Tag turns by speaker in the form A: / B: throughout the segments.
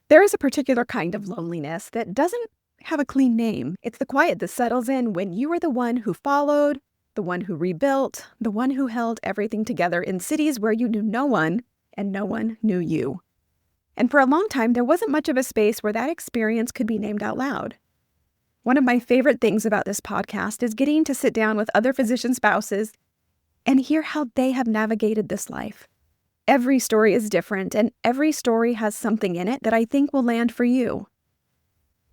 A: There is a particular kind of loneliness that doesn't have a clean name. It's the quiet that settles in when you are the one who followed, the one who rebuilt, the one who held everything together in cities where you knew no one and no one knew you. And for a long time, there wasn't much of a space where that experience could be named out loud. One of my favorite things about this podcast is getting to sit down with other physician spouses and hear how they have navigated this life. Every story is different, and every story has something in it that I think will land for you.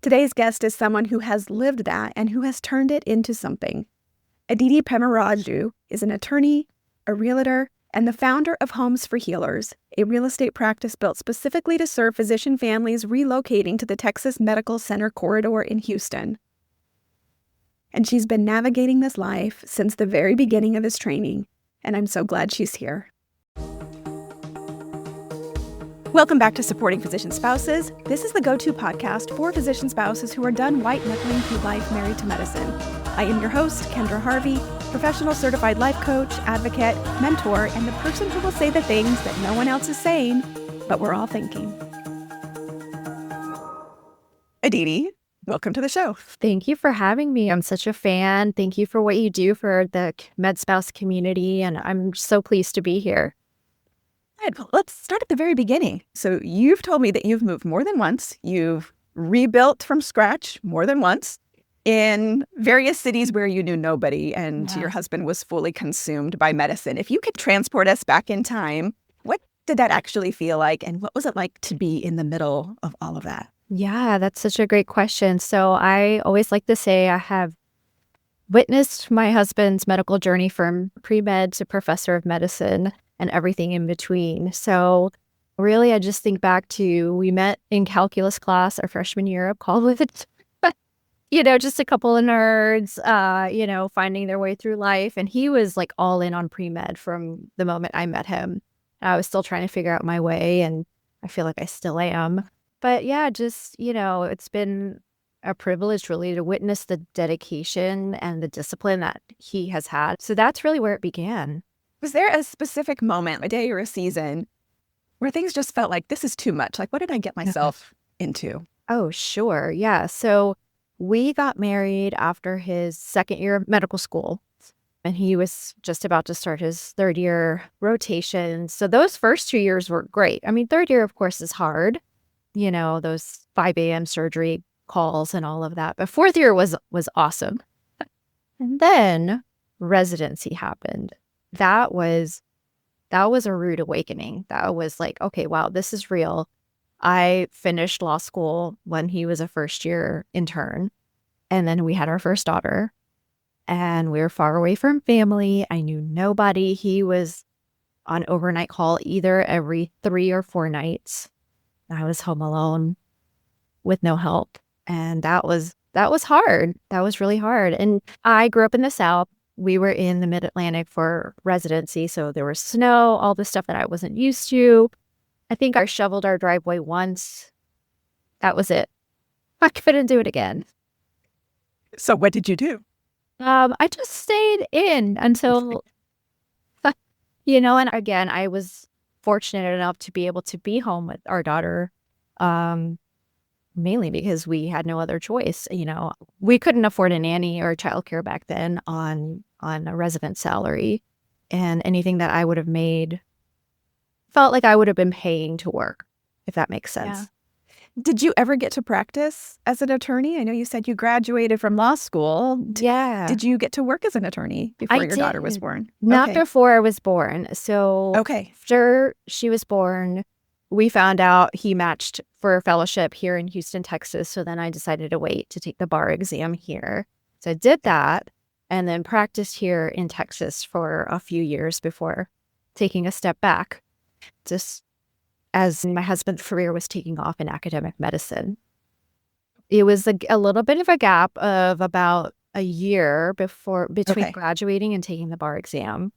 A: Today's guest is someone who has lived that and who has turned it into something. Aditi Pemmaraju is an attorney, a realtor, and the founder of Homes for Healers, a real estate practice built specifically to serve physician families relocating to the Texas Medical Center corridor in Houston. And she's been navigating this life since the very beginning of his training, and I'm so glad she's here. Welcome back to Supporting Physician Spouses. This is the go-to podcast for physician spouses who are done white-knuckling through life married to medicine. I am your host, Kendra Harvey, professional certified life coach, advocate, mentor, and the person who will say the things that no one else is saying, but we're all thinking. Aditi, welcome to the show.
B: Thank you for having me. I'm such a fan. Thank you for what you do for the med spouse community, and I'm so pleased to be here.
A: Well, let's start at the very beginning. So you've told me that you've moved more than once. You've rebuilt from scratch more than once in various cities where you knew nobody and your husband was fully consumed by medicine. If you could transport us back in time, what did that actually feel like? And what was it like to be in the middle of all of that?
B: Yeah, that's such a great question. So I always like to say I have witnessed my husband's medical journey from pre-med to professor of medicine and everything in between. So really, I just think back to we met in calculus class our freshman year of college. Just a couple of nerds, finding their way through life. And he was like all in on pre-med from the moment I met him. I was still trying to figure out my way, and I feel like I still am. But yeah, just, it's been a privilege really to witness the dedication and the discipline that he has had. So that's really where it began.
A: Was there a specific moment, a day or a season, where things just felt like this is too much? Like, what did I get myself into?
B: Oh, sure. Yeah. So we got married after his second year of medical school, and he was just about to start his third year rotation. So those first 2 years were great. I mean, third year, of course, is hard, those 5 a.m. surgery calls and all of that. But fourth year was awesome. And then residency happened. That was a rude awakening. That was like, okay, wow, this is real. I finished law school when he was a first year intern. And then we had our first daughter. And we were far away from family. I knew nobody. He was on overnight call either every 3 or 4 nights. I was home alone with no help. And that was hard. That was really hard. And I grew up in the South. We were in the Mid-Atlantic for residency, so there was snow, all the stuff that I wasn't used to. I think I shoveled our driveway once. That was it. I couldn't do it again.
A: So what did you do?
B: I just stayed in until, and again, I was fortunate enough to be able to be home with our daughter, mainly because we had no other choice. We couldn't afford a nanny or childcare back then on a resident salary, and anything that I would have made felt like I would have been paying to work, if that makes sense.
A: Yeah. Did you ever get to practice as an attorney? I know you said you graduated from law school.
B: Yeah.
A: Did you get to work as an attorney before your daughter was born?
B: Not before I was born. So after she was born, we found out he matched for a fellowship here in Houston, Texas. So then I decided to wait to take the bar exam here. So I did that and then practiced here in Texas for a few years before taking a step back, just as my husband's career was taking off in academic medicine. It was a little bit of a gap of about a year between graduating and taking the bar exam.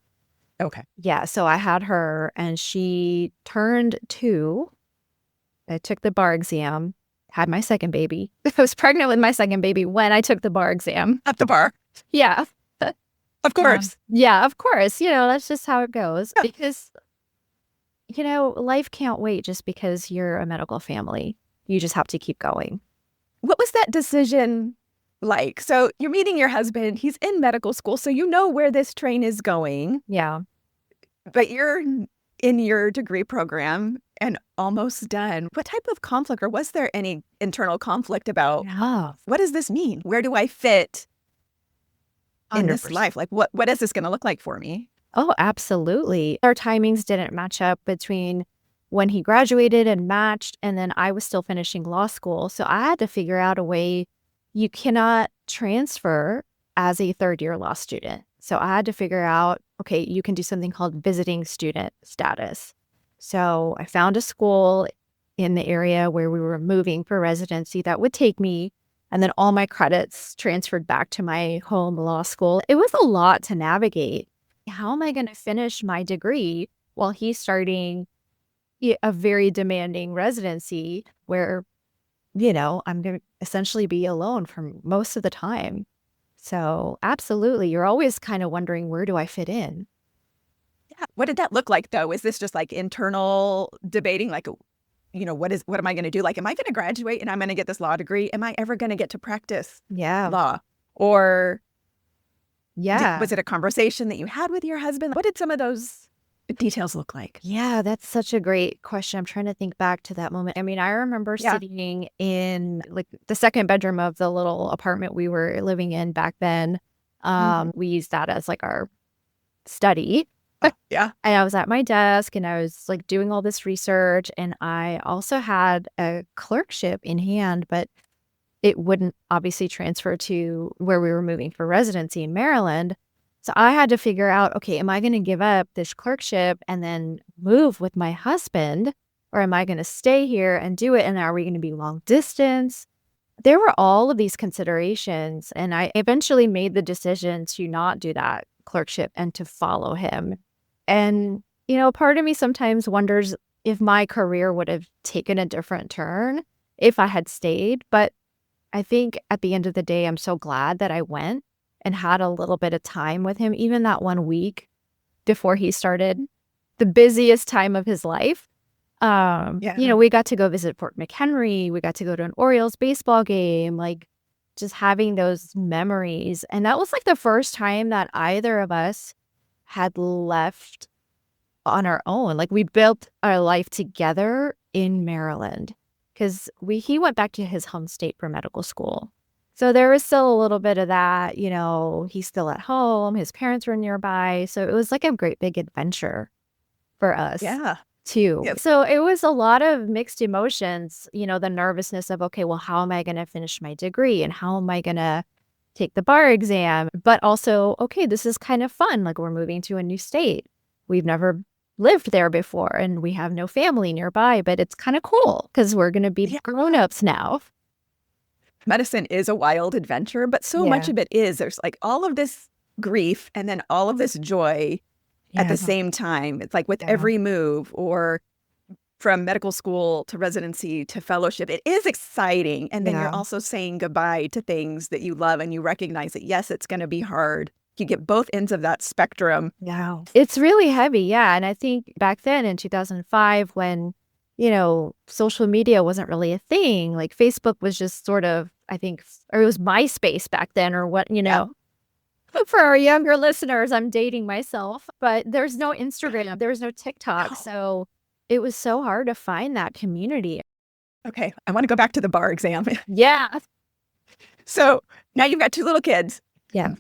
A: Okay.
B: Yeah, so I had her and she turned 2. I took the bar exam, had my second baby. I was pregnant with my second baby when I took the bar exam.
A: At the bar?
B: Yeah.
A: Of course.
B: Yeah, of course. That's just how it goes. Because, life can't wait just because you're a medical family. You just have to keep going.
A: What was that decision like? So you're meeting your husband, he's in medical school, so you know where this train is going,
B: Yeah.
A: but you're in your degree program and almost done. What type of conflict, or was there any internal conflict about
B: Yeah.
A: what does this mean? Where do I fit in this
B: 100%.
A: life? Like, what is this going to look like for me?
B: Oh, absolutely. Our timings didn't match up between when he graduated and matched, and then I was still finishing law school. So I had to figure out a way. You cannot transfer as a third-year law student. So I had to figure out, okay, you can do something called visiting student status. So I found a school in the area where we were moving for residency that would take me, and then all my credits transferred back to my home law school. It was a lot to navigate. How am I going to finish my degree while he's starting a very demanding residency where, I'm going to essentially be alone for most of the time? So absolutely. You're always kind of wondering, where do I fit in?
A: Yeah. What did that look like, though? Is this just like internal debating, like, what am I going to do? Like, am I going to graduate and I'm going to get this law degree? Am I ever going to get to practice
B: Yeah.
A: law? Or
B: Yeah.
A: was it a conversation that you had with your husband? What did some of those details look like?
B: Yeah, that's such a great question. I'm trying to think back to that moment. I mean, I remember sitting in like the second bedroom of the little apartment we were living in back then. We used that as like our study.
A: Yeah.
B: And I was at my desk and I was like doing all this research, and I also had a clerkship in hand, but it wouldn't obviously transfer to where we were moving for residency in Maryland. So I had to figure out, okay, am I going to give up this clerkship and then move with my husband, or am I going to stay here and do it? And are we going to be long distance? There were all of these considerations, and I eventually made the decision to not do that clerkship and to follow him. And, part of me sometimes wonders if my career would have taken a different turn if I had stayed. But I think at the end of the day, I'm so glad that I went and had a little bit of time with him, even that 1 week before he started the busiest time of his life. We got to go visit Fort McHenry. We got to go to an Orioles baseball game, like just having those memories. And that was like the first time that either of us had left on our own. Like we built our life together in Maryland because he went back to his home state for medical school. So there was still a little bit of that, he's still at home. His parents were nearby. So it was like a great big adventure for us.
A: Yeah.
B: Too.
A: Yep.
B: So it was a lot of mixed emotions, the nervousness of, okay, well, how am I going to finish my degree and how am I going to take the bar exam? But also, okay, this is kind of fun. Like we're moving to a new state. We've never lived there before and we have no family nearby, but it's kind of cool because we're going to be grown-ups now.
A: Medicine is a wild adventure, but so much of it is. There's like all of this grief and then all of this joy at the same time. It's like with every move, or from medical school to residency to fellowship, it is exciting. And then you're also saying goodbye to things that you love, and you recognize that, yes, it's going to be hard. You get both ends of that spectrum.
B: Yeah. It's really heavy. Yeah. And I think back then in 2005, when, social media wasn't really a thing, like Facebook was just sort of, I think, or it was MySpace back then, or what, For our younger listeners, I'm dating myself, but there's no Instagram, there was no TikTok. So it was so hard to find that community.
A: Okay, I want to go back to the bar exam.
B: Yeah.
A: So now you've got 2 little kids.
B: Yeah.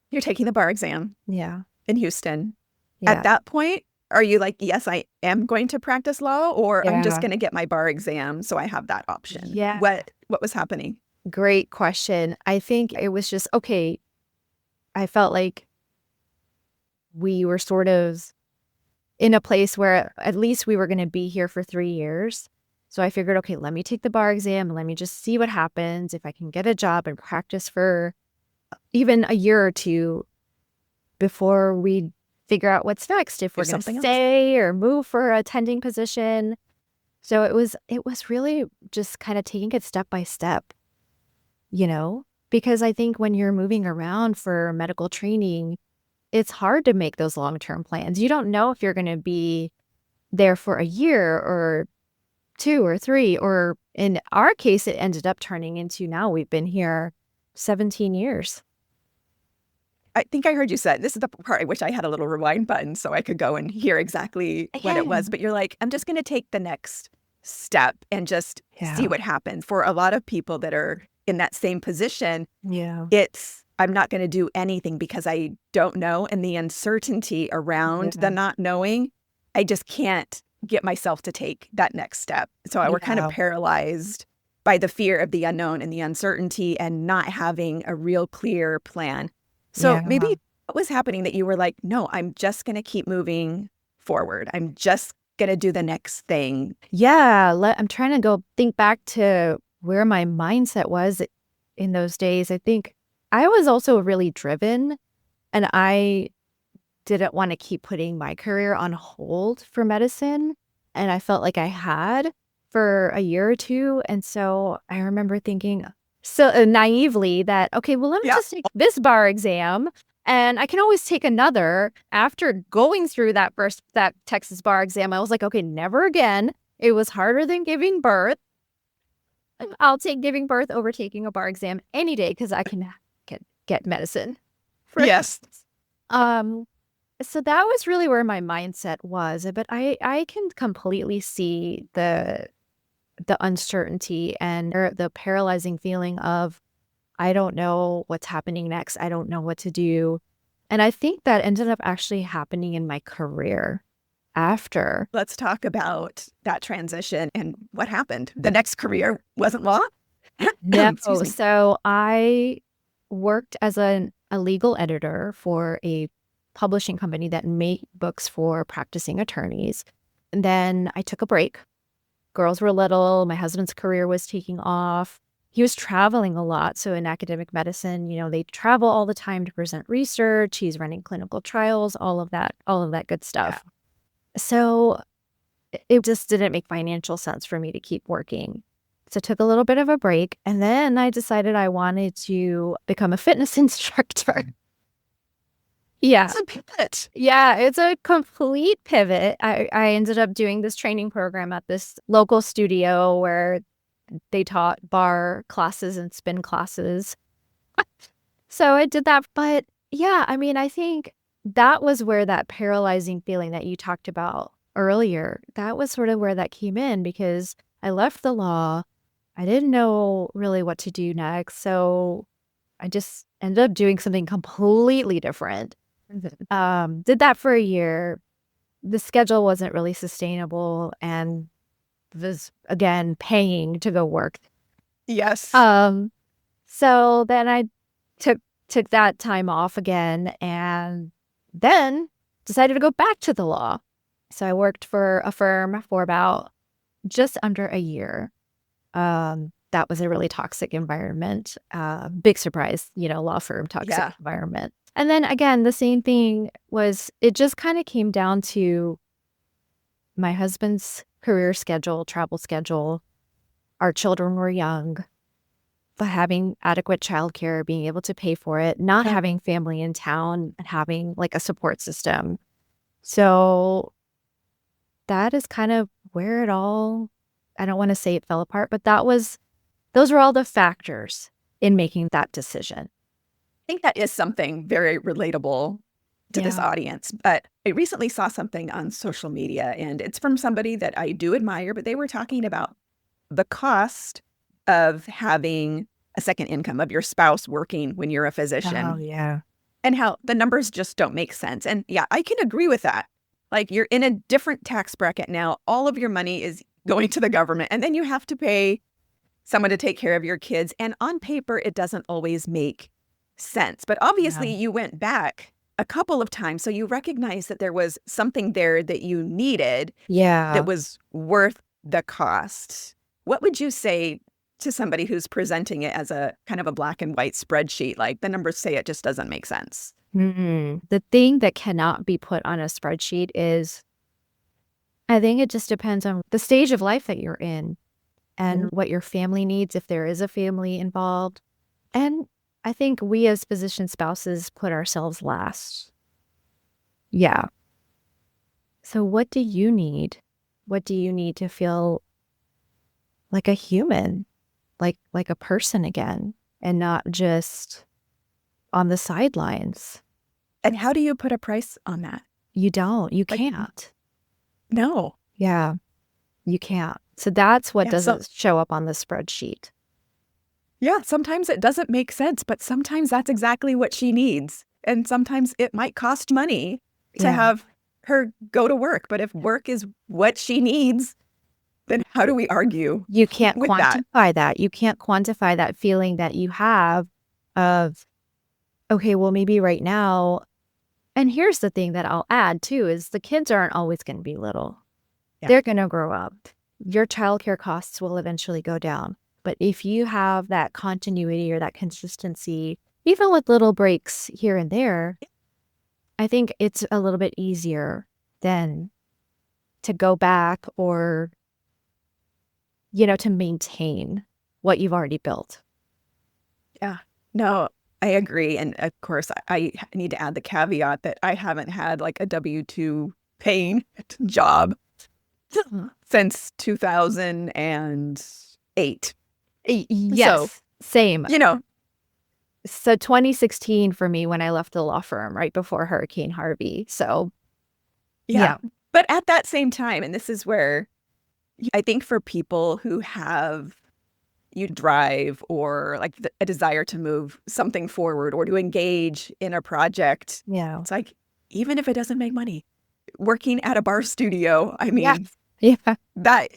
A: You're taking the bar exam.
B: Yeah.
A: In Houston.
B: Yeah.
A: At that point, are you like, yes, I am going to practice law, or I'm just going to get my bar exam so I have that option?
B: Yeah.
A: What was happening?
B: Great question. I think it was just, okay, I felt like we were sort of in a place where at least we were going to be here for 3 years. So I figured, okay, let me take the bar exam and let me just see what happens if I can get a job and practice for even a year or two before we figure out what's next, if we're going to stay or move for a attending position. So it was really just kind of taking it step by step, because I think when you're moving around for medical training, it's hard to make those long-term plans. You don't know if you're going to be there for a year or 2 or 3, or in our case, it ended up turning into now we've been here 17 years.
A: I think I heard you said, this is the part I wish I had a little rewind button so I could go and hear exactly what it
B: Yeah.
A: was. But you're like, I'm just going to take the next step and just see
B: Yeah.
A: what happens. For a lot of people that are in that same position,
B: Yeah.
A: it's, I'm not going to do anything because I don't know. And the uncertainty around the
B: Yeah.
A: not knowing, I just can't get myself to take that next step. So we're kind of
B: Yeah.
A: paralyzed by the fear of the unknown and the uncertainty and not having a real clear plan. So
B: Yeah.
A: maybe what was happening that you were like, no, I'm just going to keep moving forward. I'm just going to do the next thing.
B: Yeah. I'm trying to go think back to where my mindset was in those days. I think I was also really driven, and I didn't want to keep putting my career on hold for medicine. And I felt like I had for a year or two. And so I remember thinking so naively that, okay, well, let me
A: Yeah.
B: just take this bar exam and I can always take another. After going through that Texas bar exam, I was like, okay, never again. It was harder than giving birth. I'll take giving birth over taking a bar exam any day because I can get medicine.
A: Yes.
B: So that was really where my mindset was, but I can completely see the uncertainty and the paralyzing feeling of, I don't know what's happening next. I don't know what to do. And I think that ended up actually happening in my career after.
A: Let's talk about that transition and what happened. The next career wasn't law?
B: No,
A: Excuse me.
B: so I worked as a legal editor for a publishing company that made books for practicing attorneys. And then I took a break. Girls were little. My husband's career was taking off. He was traveling a lot. So in academic medicine, they travel all the time to present research. He's running clinical trials, all of that good stuff. So it just didn't make financial sense for me to keep working. So I took a little bit of a break, and then I decided I wanted to become a fitness instructor. Yeah.
A: It's a pivot.
B: Yeah, it's a complete pivot. I ended up doing this training program at this local studio where they taught bar classes and spin classes. So I did that. But yeah, I mean, I think that was where that paralyzing feeling that you talked about earlier, that was sort of where that came in, because I left the law. I didn't know really what to do next. So I just ended up doing something completely different. Did that for a year. The schedule wasn't really sustainable and was, again, paying to go work.
A: Yes.
B: So then I took that time off again, and then decided to go back to the law. So I worked for a firm for about just under a year. That was a really toxic environment. Big surprise, law firm, toxic environment. And then again, the same thing was, it just kind of came down to my husband's career schedule, travel schedule. Our children were young, but having adequate childcare, being able to pay for it, not having family in town, and having like a support system. So that is kind of where it all, I don't want to say it fell apart, but those were all the factors in making that decision.
A: I think that is something very relatable to this audience. But I recently saw something on social media, and it's from somebody that I do admire, but they were talking about the cost of having a second income, of your spouse working when you're a physician.
B: Oh, yeah.
A: And how the numbers just don't make sense. And yeah, I can agree with that. Like, you're in a different tax bracket now. All of your money is going to the government, and then you have to pay someone to take care of your kids. And on paper, it doesn't always make sense. But obviously, you went back a couple of times, so you recognize that there was something there that you needed that was worth the cost. What would you say to somebody who's presenting it as a kind of a black and white spreadsheet, like the numbers say it just doesn't make sense?
B: The thing that cannot be put on a spreadsheet is, I think it just depends on the stage of life that you're in and what your family needs, if there is a family involved. And I think we as physician spouses put ourselves last. Yeah. So what do you need? What do you need to feel like a human, like a person again, and not just on the sidelines.
A: And how do you put a price on that?
B: You
A: Like,
B: can't.
A: no.
B: Yeah, you can't. So that's what
A: Yeah,
B: doesn't show up on the spreadsheet.
A: yeah, sometimes it doesn't make sense, but sometimes that's exactly what she needs. And sometimes it might cost money to
B: Yeah.
A: have her go to work. But if work is what she needs, then how do we argue
B: You can't
A: with that?
B: quantify that. You can't quantify that feeling that you have of, okay, well, maybe right now. And here's the thing that I'll add too is the kids aren't always going to be little.
A: Yeah.
B: They're going to grow up. Your childcare costs will eventually go down. But if you have that continuity or that consistency, even with little breaks here and there, I think it's a little bit easier than to go back or, to maintain what you've already built.
A: Yeah. No, I agree. And of course, I need to add the caveat that I haven't had like a W-2 paying job since 2008.
B: Yes, same.
A: You know,
B: So 2016 for me when I left the law firm right before Hurricane Harvey. So
A: yeah. But at that same time, and this is where I think for people who have you drive or like a desire to move something forward or to engage in a project,
B: yeah.
A: it's like, even if it doesn't make money, working at a bar studio, I mean,
B: Yeah.
A: that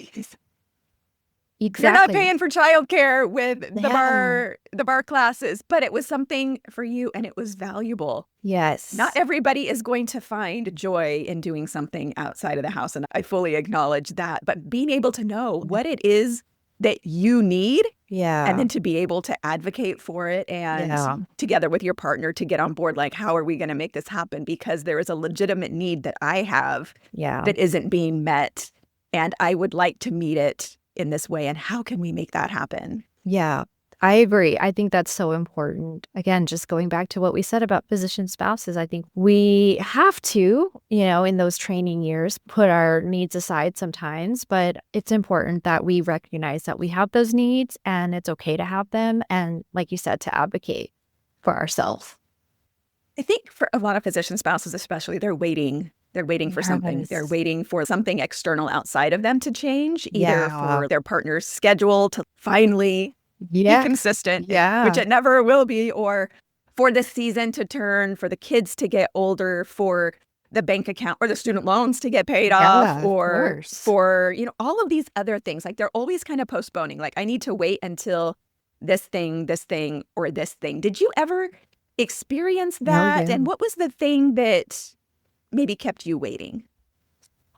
B: Exactly.
A: you're not paying for childcare with the
B: Yeah.
A: bar classes, but it was something for you and it was valuable.
B: Yes.
A: Not everybody is going to find joy in doing something outside of the house, and I fully acknowledge that. But being able to know what it is that you need,
B: Yeah.
A: and then to be able to advocate for it and together with your partner to get on board, like, how are we going to make this happen? Because there is a legitimate need that I have that isn't being met, and I would like to meet it in this way. And how can we make that happen?
B: Yeah, I agree. I think that's so important. Again, just going back to what we said about physician spouses, I think we have to, in those training years, put our needs aside sometimes, but it's important that we recognize that we have those needs and it's okay to have them. And like you said, to advocate for ourselves.
A: I think for a lot of physician spouses, especially, they're waiting. They're waiting for something.
B: Yes.
A: They're waiting for something external outside of them to change, either
B: Yeah.
A: for their partner's schedule to finally be consistent, which it never will be, or for the season to turn, for the kids to get older, for the bank account or the student loans to get paid off, or for, all of these other things. Like, they're always kind of postponing. Like, I need to wait until this thing, or this thing. Did you ever experience that? And what was the thing that maybe kept you waiting?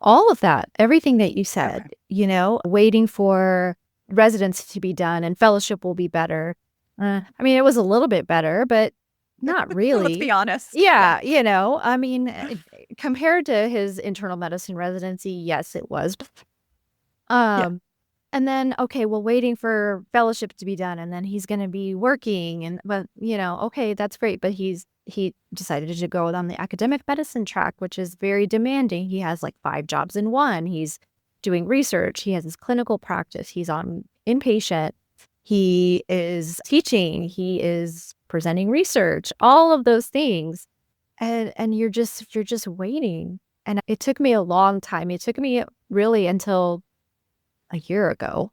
B: All of that, everything that you said, waiting for residency to be done and fellowship will be better. I mean, it was a little bit better, but not really.
A: Let's be honest.
B: Yeah, I mean, compared to his internal medicine residency, yes, it was. And then, okay, well, waiting for fellowship to be done, and then he's going to be working, but okay, that's great, but he decided to go on the academic medicine track, which is very demanding. He has like 5 jobs in one. He's doing research. He has his clinical practice. He's on inpatient. He is teaching. He is presenting research. All of those things, and you're just waiting. And it took me a long time. It took me really until a year ago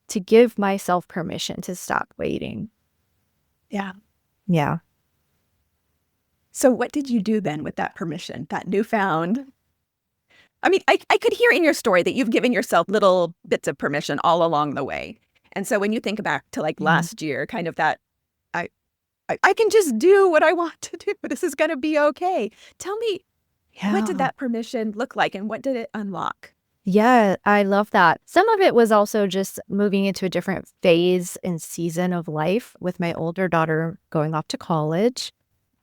B: to give myself permission to stop waiting.
A: Yeah.
B: Yeah.
A: So what did you do then with that permission, that newfound? I mean, I could hear in your story that you've given yourself little bits of permission all along the way. And so when you think back to like last year, kind of that, I can just do what I want to do. This is going to be okay. Tell me, what did that permission look like and what did it unlock?
B: Yeah, I love that. Some of it was also just moving into a different phase and season of life with my older daughter going off to college.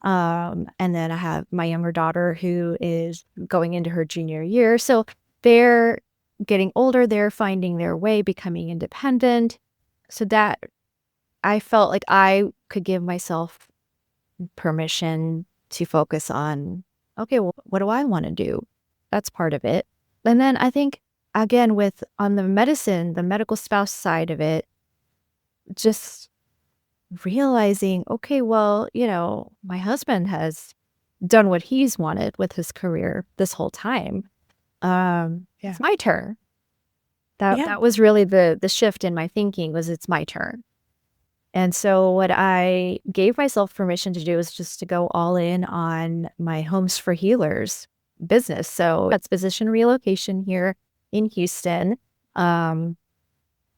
B: And then I have my younger daughter who is going into her junior year. So they're getting older, they're finding their way, becoming independent. So that I felt like I could give myself permission to focus on, okay, well, what do I want to do? That's part of it. And then I think again, with on the medical spouse side of it, just realizing, okay, well, my husband has done what he's wanted with his career this whole time.
A: Yeah.
B: It's my turn. That
A: Yeah.
B: that was really the shift in my thinking, was it's my turn. And so what I gave myself permission to do is just to go all in on my Homes for Healers business. So that's physician relocation here in Houston. Um,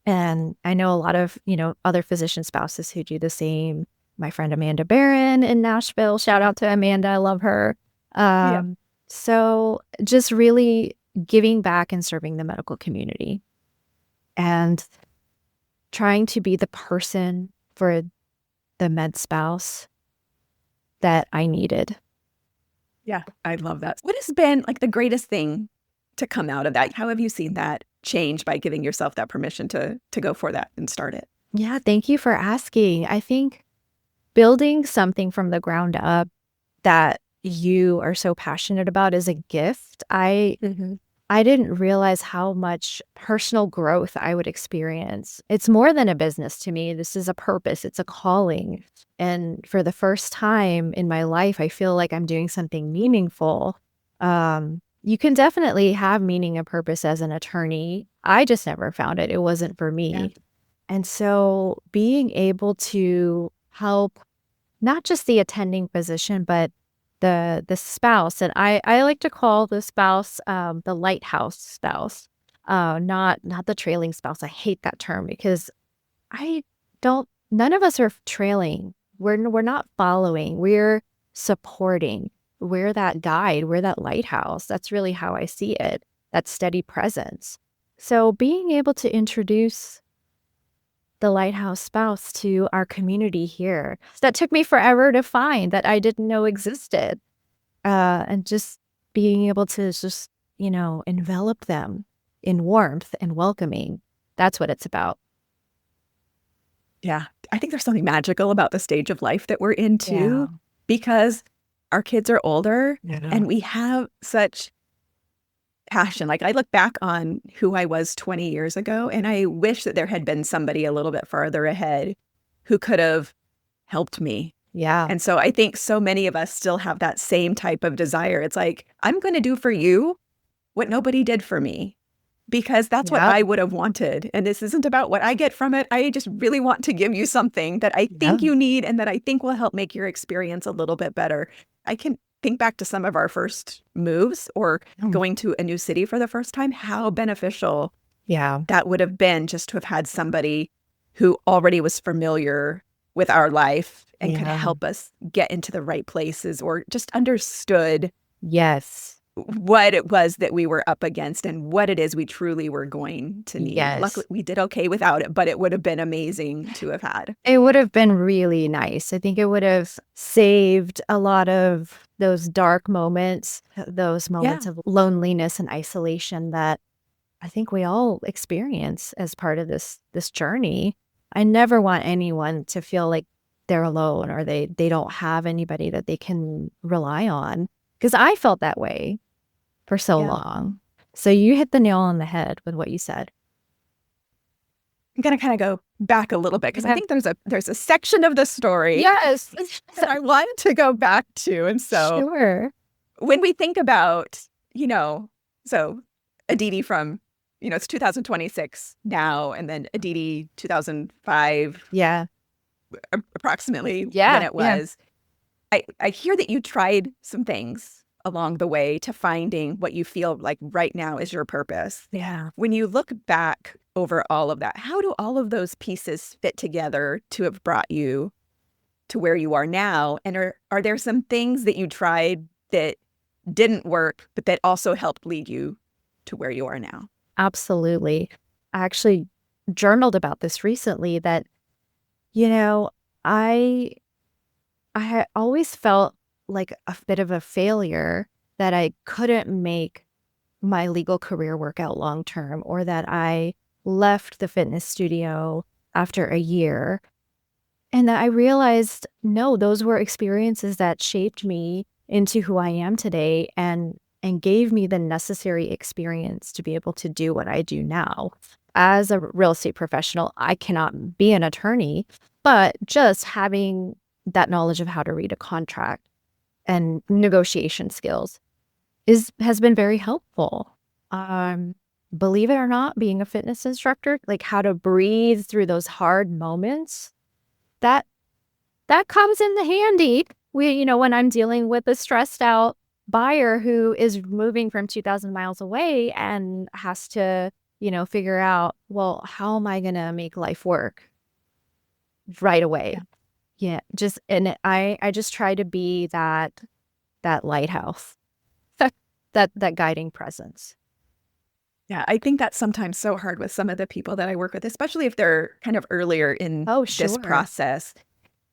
B: and I know a lot of, other physician spouses who do the same. My friend Amanda Barron in Nashville, shout out to Amanda, I love her.
A: Yeah.
B: So just really giving back and serving the medical community and trying to be the person for the med spouse that I needed.
A: Yeah. I love that. What has been like the greatest thing to come out of that? How have you seen that change by giving yourself that permission to go for that and start it?
B: Yeah, thank you for asking. I think building something from the ground up that you are so passionate about is a gift. I didn't realize how much personal growth I would experience. It's more than a business to me. This is a purpose. It's a calling. And for the first time in my life, I feel like I'm doing something meaningful. You can definitely have meaning and purpose as an attorney. I just never found it. It wasn't for me.
A: Yeah.
B: And so being able to help not just the attending physician, but the spouse. And I like to call the spouse the lighthouse spouse, not the trailing spouse. I hate that term because none of us are trailing. We're not following. We're supporting. We're that guide. We're that lighthouse. That's really how I see it, that steady presence. So being able to introduce the lighthouse spouse to our community here, that took me forever to find, that I didn't know existed. And just being able to just, envelop them in warmth and welcoming. That's what it's about.
A: Yeah. I think there's something magical about the stage of life that we're in too, because our kids are older and we have such passion. Like I look back on who I was 20 years ago, and I wish that there had been somebody a little bit farther ahead who could have helped me.
B: Yeah.
A: And so I think so many of us still have that same type of desire. It's like, I'm going to do for you what nobody did for me, because that's what I would have wanted. And this isn't about what I get from it. I just really want to give you something that I think you need and that I think will help make your experience a little bit better. I can think back to some of our first moves or going to a new city for the first time, how beneficial that would have been just to have had somebody who already was familiar with our life and could help us get into the right places, or just understood what it was that we were up against and what it is we truly were going to need. Luckily, we did okay without it, but it would have been amazing to have had.
B: It would have been really nice. I think it would have saved a lot of those dark moments, those moments of loneliness and isolation that I think we all experience as part of this journey. I never want anyone to feel like they're alone or they don't have anybody that they can rely on, because I felt that way for so long. So you hit the nail on the head with what you said.
A: I'm going to kind of go back a little bit because I think there's a section of the story that I wanted to go back to. And so when we think about, so Aditi from, it's 2026 now, and then Aditi 2005. Approximately when it was. I hear that you tried some things along the way to finding what you feel like right now is your purpose. When you look back over all of that, how do all of those pieces fit together to have brought you to where you are now? And are there some things that you tried that didn't work, but that also helped lead you to where you are now?
B: Absolutely. I actually journaled about this recently that, I had always felt like a bit of a failure, that I couldn't make my legal career work out long term, or that I left the fitness studio after a year. And that I realized, no, those were experiences that shaped me into who I am today. And and gave me the necessary experience to be able to do what I do now. As a real estate professional, I cannot be an attorney, but just having that knowledge of how to read a contract and negotiation skills has been very helpful. Believe it or not, being a fitness instructor, like how to breathe through those hard moments, that comes in the handy. When I'm dealing with a stressed out buyer who is moving from 2,000 miles away and has to, figure out, well, how am I going to make life work right away? Yeah. I just try to be that lighthouse, that guiding presence.
A: Yeah, I think that's sometimes so hard with some of the people that I work with, especially if they're kind of earlier in
B: Oh,
A: this
B: sure.
A: process,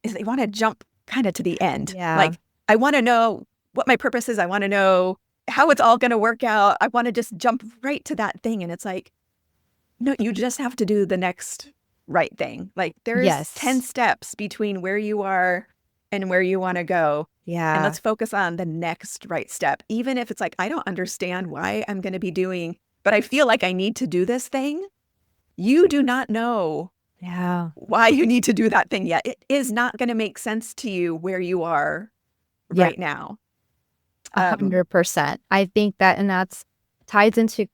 A: is they want to jump kind of to the end.
B: Yeah.
A: Like, I want to know what my purpose is. I want to know how it's all going to work out. I want to just jump right to that thing. And it's like, no, you just have to do the next right thing. Like, there's
B: Yes.
A: 10 steps between where you are and where you want to go. And
B: Yeah.
A: let's focus on the next right step. Even if it's like, I don't understand why I'm going to be doing, but I feel like I need to do this thing. You do not know
B: Yeah.
A: why you need to do that thing yet. It is not going to make sense to you where you are
B: Yeah.
A: right now.
B: 100%. I think that, and that's ties into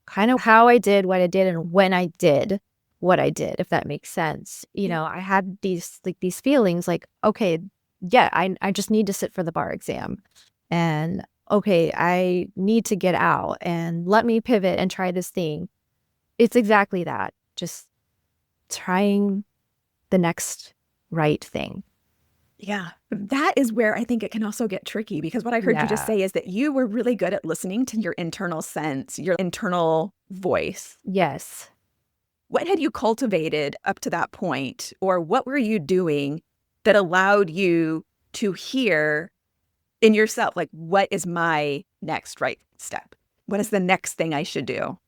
B: kind of how I did what I did and when I did what I did, if that makes sense. I had these feelings like, okay, yeah, I just need to sit for the bar exam. And okay, I need to get out and let me pivot and try this thing. It's exactly that. Just trying the next right thing.
A: Yeah. That is where I think it can also get tricky, because what I heard you just say is that you were really good at listening to your internal sense, your internal voice.
B: Yes.
A: What had you cultivated up to that point, or what were you doing that allowed you to hear in yourself, like, what is my next right step? What is the next thing I should do?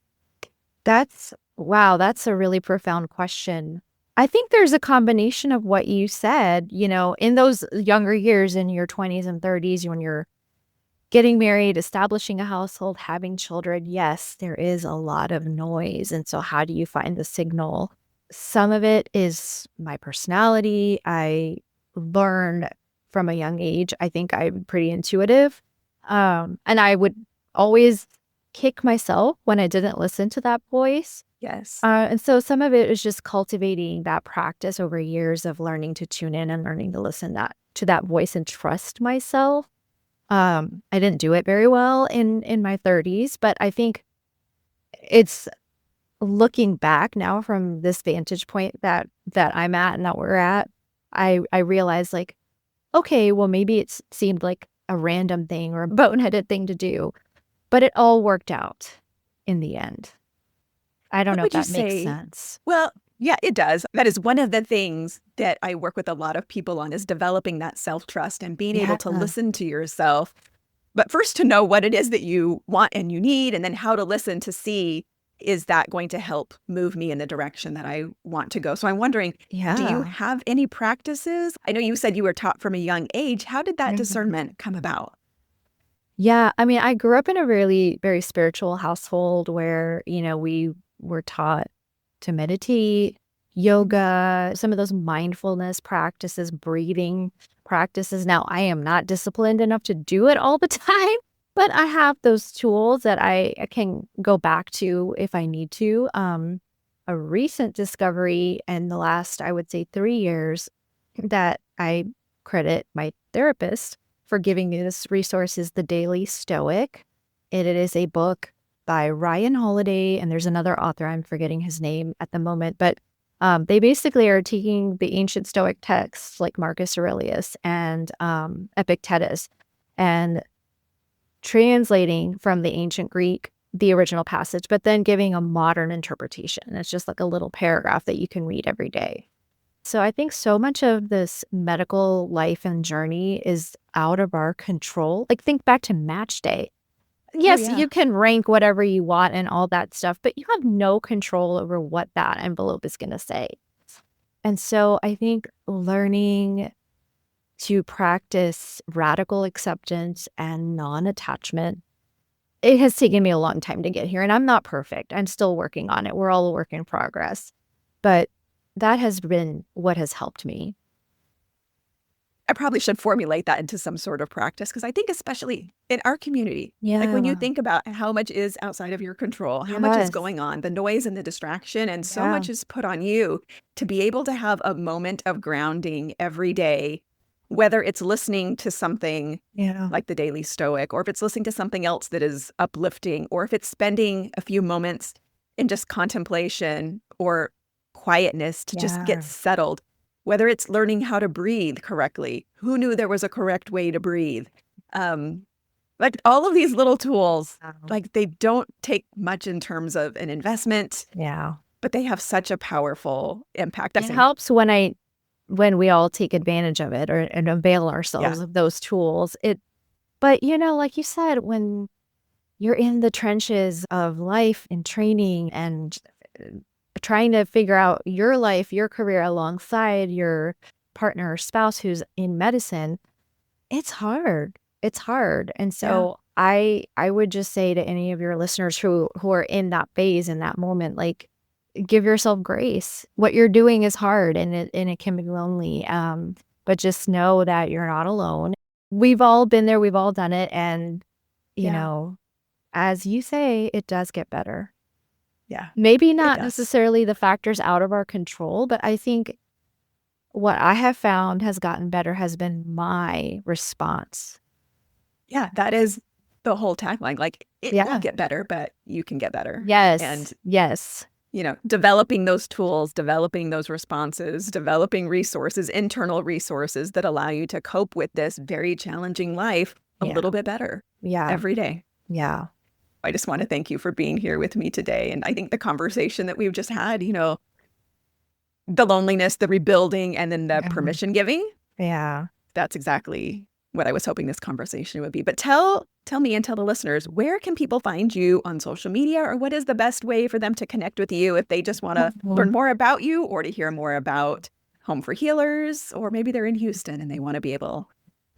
B: That's a really profound question. I think there's a combination of what you said, in those younger years, in your 20s and 30s, when you're getting married, establishing a household, having children. Yes, there is a lot of noise. And so how do you find the signal? Some of it is my personality. I learned from a young age. I think I'm pretty intuitive. And I would always kick myself when I didn't listen to that voice.
A: Yes.
B: And so some of it is just cultivating that practice over years of learning to tune in and learning to listen to that voice and trust myself. I didn't do it very well in my 30s, but I think it's looking back now from this vantage point that I'm at and that we're at. I realized, like, okay, well, maybe it seemed like a random thing or a boneheaded thing to do, but it all worked out in the end. I don't know if that makes sense.
A: Well, yeah, it does. That is one of the things that I work with a lot of people on, is developing that self-trust and being able to listen to yourself. But first, to know what it is that you want and you need, and then how to listen to see, is that going to help move me in the direction that I want to go? So I'm wondering, do you have any practices? I know you said you were taught from a young age. How did that discernment come about?
B: Yeah, I mean, I grew up in a really very spiritual household where, we were taught to meditate, yoga, some of those mindfulness practices, breathing practices. Now, I am not disciplined enough to do it all the time, but I have those tools that I can go back to if I need to. A recent discovery in the last, I would say, 3 years that I credit my therapist for giving me this resource is the Daily Stoic. It is a book by Ryan Holiday, and there's another author, I'm forgetting his name at the moment, but they basically are taking the ancient Stoic texts like Marcus Aurelius and Epictetus and translating from the ancient Greek the original passage, but then giving a modern interpretation. It's just like a little paragraph that you can read every day. So I think so much of this medical life and journey is out of our control. Like, think back to match day. Yes, you can rank whatever you want and all that stuff, but you have no control over what that envelope is going to say. And so I think learning to practice radical acceptance and non-attachment it has taken me a long time to get here, and I'm not perfect. I'm still working on it. We're all a work in progress. But that has been what has helped me.
A: I probably should formulate that into some sort of practice because I think especially in our community, like when you
B: Yeah.
A: think about how much is outside of your control, how much is
B: Yes.
A: going on, the noise and the distraction, and so
B: Yeah.
A: much is put on you to be able to have a moment of grounding every day, whether it's listening to something
B: Yeah.
A: like the Daily Stoic, or if it's listening to something else that is uplifting, or if it's spending a few moments in just contemplation or quietness to just get
B: Yeah.
A: settled, whether it's learning how to breathe correctly. Who knew there was a correct way to breathe? Um, like all of these little tools,
B: Wow.
A: like they don't take much in terms of an investment,
B: Yeah.
A: but they have such a powerful impact. I
B: It
A: think,
B: helps when we all take advantage of it and avail
A: yeah,
B: ourselves of those tools. But like you said, when you're in the trenches of life and training and trying to figure out your life, your career alongside your partner or spouse who's in medicine, it's hard. It's hard. And
A: yeah,
B: so I would just say to any of your listeners who are in that phase, in that moment, like, give yourself grace. What you're doing is hard and it can be lonely. But just know that you're not alone. We've all been there, we've all done it. And, you
A: yeah,
B: know, as you say, it does get better.
A: yeah,
B: Maybe
A: it
B: not
A: does.
B: necessarily the factors out of our control, but I think what I have found has gotten better has been my response.
A: Yeah, that is the whole tagline. Like it won't
B: Yeah.
A: get better, but you can get better.
B: Yes.
A: And
B: Yes.
A: developing those tools, developing those responses, developing resources, internal resources that allow you to cope with this very challenging life a
B: Yeah.
A: little bit better
B: Yeah.
A: every day.
B: Yeah.
A: I just want to thank you for being here with me today. And I think the conversation that we've just had, the loneliness, the rebuilding, and then the
B: Yeah.
A: permission giving,
B: Yeah.
A: that's exactly what I was hoping this conversation would be. But tell me and tell the listeners, where can people find you on social media, or what is the best way for them to connect with you if they just want to learn more about you or to hear more about Home for Healers, or maybe they're in Houston and they want to be able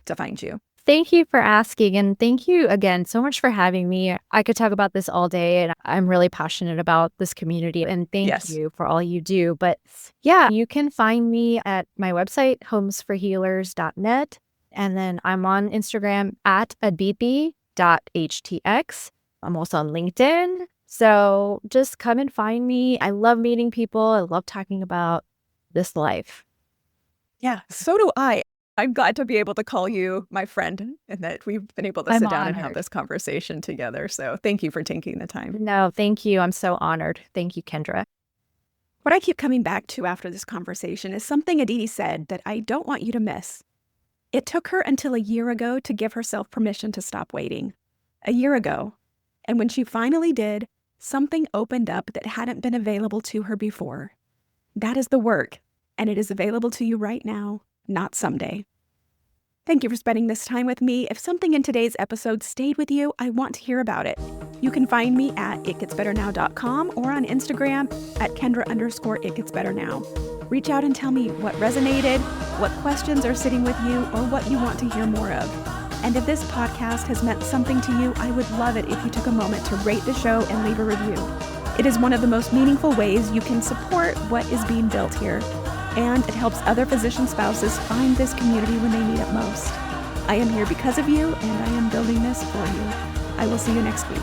A: to find you?
B: Thank you for asking. And thank you again so much for having me. I could talk about this all day, and I'm really passionate about this community. And thank
A: Yes.
B: you for all you do. But yeah, you can find me at my website, homesforhealers.net. And then I'm on Instagram at aditi.htx. I'm also on LinkedIn. So just come and find me. I love meeting people. I love talking about this life.
A: Yeah, so do I. I'm glad to be able to call you my friend and that we've been able to
B: I'm
A: sit down and have
B: honored.
A: this conversation together. So thank you for taking the time.
B: No, thank you. I'm so honored. Thank you, Kendra.
A: What I keep coming back to after this conversation is something Aditi said that I don't want you to miss. It took her until a year ago to give herself permission to stop waiting. A year ago. And when she finally did, something opened up that hadn't been available to her before. That is the work, and it is available to you right now, not someday. Thank you for spending this time with me. If something in today's episode stayed with you, I want to hear about it. You can find me at itgetsbetternow.com or on Instagram at Kendra_itgetsbetternow. Reach out and tell me what resonated, what questions are sitting with you, or what you want to hear more of. And if this podcast has meant something to you, I would love it if you took a moment to rate the show and leave a review. It is one of the most meaningful ways you can support what is being built here. And it helps other physician spouses find this community when they need it most. I am here because of you, and I am building this for you. I will see you next week.